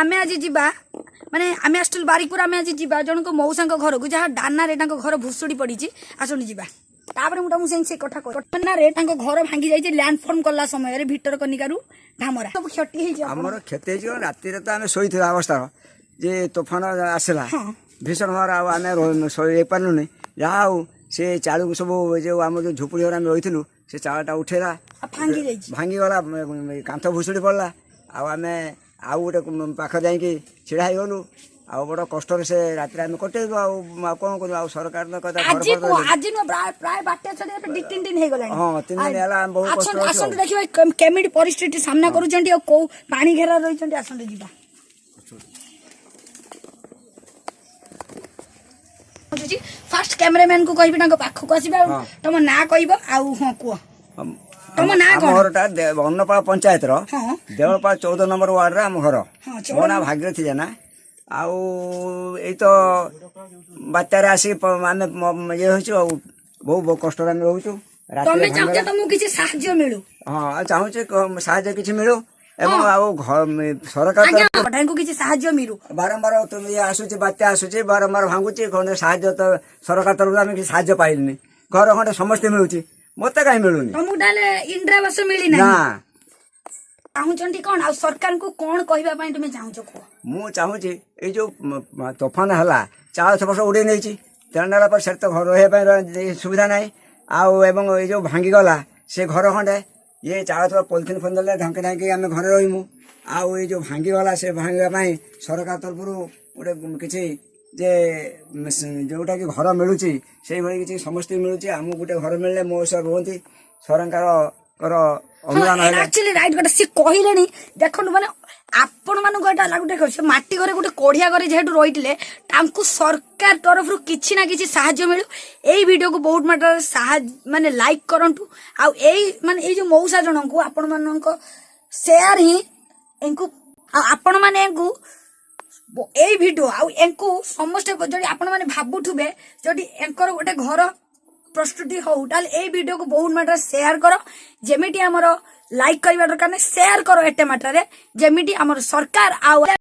आमे आज जीवा माने आमे आस्टल बारिकपुर आमे आज जीवा जन को मौसा घर को जहाँ डाना रे घर भुसुड़ी पड़ी आसुनी जीवा तापर मुझे से कथा डाना रे घर भांगी जाइए लैंडफॉर्म कला समय भितर कनिकारु धामरा सब क्षति हमर क्षति राति तो आम शोई अवस्था जे तोफान आसला भीषण भाव आम शोई पार्लुनि जहाँ हूँ से चालू सब जो आम जो झुपड़ी घर आम रही से चालटा उठेला भांगी गला कांथ भुसुड़ी पड़ा आम आउ गोटे पाख जाकि छिड़ा हो गलु आ बड़ कष्ट से रात आम कटेबू कौन कर सरकार हाँ 3 दिन है बहुत कष्ट देखिए केमिटी परिस्थिति सामना करूँ कौ पानी घेरा रही आसते जीवा फास्ट कैमरामैन को कहबी पाखक आसबे तुम ना कहब हाँ कह तुम ना घरटा अन्नपाड़ पंचायत देवलपाड़ 14 नंबर वार्ड आम घर मो ना भागीरथी जेना आई तो बात्यार आसिक आम ये हो बहुत कष्ट रोचु हाँ चाहूचे साहाଯ୍य किसी मिलू सरकार को किसी साहाଯ୍य मिलू बारंबार तुम ये आसुची बात्या आसुची बारंबार भांगुची खंडे साहाଯ୍य तो सरकार तरफ आम कि साहाଯ୍य पाइलनि घर खंडे समस्ते मिलूची मत कहीं मिलूनी तुमको इंदिरावास मिली ना चाहूँ कौन आ सरकार को कौन कहवा तुम चाहूच मु चाहूँगी ये जो तोफान है चाल छपस उड़े नहीं तेनाला पर से तो घर रही सुविधा ना आउ ये जो भांगीगला से घर खंडे ये चाल छप पॉलिथिन फंदल ढंके ढांकी आम घर रहीमु आउ ये जो भांगीगला से भांगापी सरकार तरफ गोटे किसी जे जोटा कि घर मिलूँ से भाई किसी समस्ते मिलूँ आमको गोटे घर मिलने मो सह रुहति सरकार एक्चुअली राइट गोटे सी कहले देखो माने आपण मानक एटा लागुटे से माटी घरे गोटे कोढ़िया घरे जेहेतु रही सरकार तरफ किसी ना किसी साहाय्य मिलू यही वीडियो को बहुत मात्रा माने लाइक करंतु आउ एई माने ए जो मौसा जन को आपण मानक शेयर ही एंकु आपण माने एंकु एई वीडियो आउ एंकु समस्त जदि आपण माने भाबुथुबे जदि एंकर गोटे घर प्रस्तुति हो ए वीडियो को बहुत मात्रा शेयर करो जेमिटी हमर लाइक करबा दरकार नै शेयर करो एटे मात्रा रे जेमिटी हमर सरकार आ